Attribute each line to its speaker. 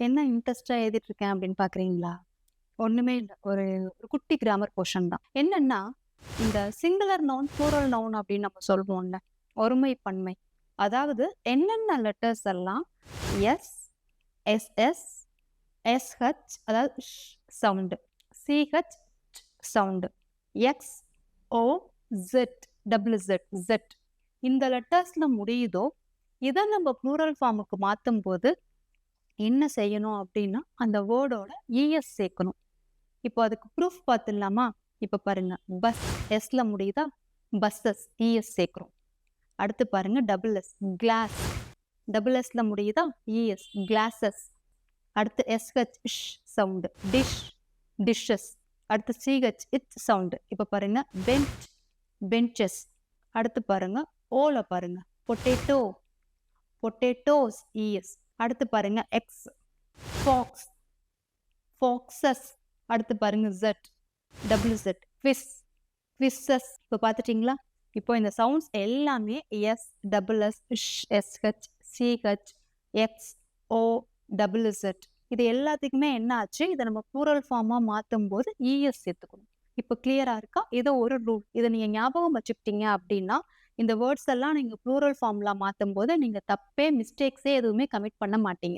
Speaker 1: என்ன இன்ட்ரெஸ்டா எழுதிட்டு இருக்கேன் அப்படின்னு பாக்குறீங்களா? ஒண்ணுமே இல்ல. ஒரு ஒரு குட்டி கிராமர் போர்ஷன் தான். என்னன்னா, இந்த சிங்குலர் நவுன், ப்ளூரல் நவுன் அப்படின்னு நம்ம சொல்வோம்ல. ஒருமை, பன்மை. அதாவது என்னென்ன லெட்டர்ஸ் எல்லாம் எஸ், எஸ்எஸ், எஸ்ஹெச் அதாவது சவுண்டு, சிஹெச் சவுண்டு, எக்ஸ், ஓ, ஜெட், டபுள் ஜெட், ஜெட் இந்த லெட்டர்ஸ்ல முடியுதோ, இதை நம்ம ப்ளூரல் ஃபார்முக்கு மாத்தும் போது என்ன செய்யணும் அப்படின்னா, அந்த வேர்டோட இஎஸ் சேர்க்கணும். இப்போ அதுக்கு ப்ரூஃப் பார்த்துடலாமா? இப்போ பாருங்க, பஸ் எஸ்ல முடியுதா? பஸ்ஸஸ் இஎஸ் சேர்க்கிறோம். அடுத்து பாருங்க டபுள் எஸ், கிளாஸ் டபுள் எஸ்ல முடியுதா? E S, classes. அடுத்து S H ish sound, dish, dishes. அடுத்து சிஹெச் இச் சவுண்டு. இப்போ பாருங்க பெஞ்ச், பெஞ்சஸ். அடுத்து பாருங்க ஓல பாருங்க, பொட்டேட்டோ, பொட்டேட்டோஸ் இஎஸ். அடுத்து பாருங்க எக்ஸ், ஃபாக்ஸ், ஃபாக்ஸஸ். அடுத்து பாருங்க jet, double jet, fish, fishes. இப்போ பார்த்துட்டிங்களா? இப்போ இந்த சவுண்ட்ஸ் எல்லாமே S, double S, ish, SH, CH, X, O, double Z. இது எல்லாத்துக்குமே என்ன ஆச்சு? இதை நம்ம ப்ளூரல் ஃபார்மாக மாற்றும் போது இஎஸ் சேர்த்துக்கணும். இப்போ கிளியரா இருக்கா? ஏதோ ஒரு ரூல் இதை நீங்க ஞாபகம் வச்சுக்கிட்டீங்க அப்படின்னா, இந்த வேர்ட்ஸ் எல்லாம் நீங்க ப்ளூரல் ஃபார்ம்ல மாற்றும் போது நீங்க தப்பே, மிஸ்டேக்ஸே எதுவுமே கமிட் பண்ண மாட்டீங்க.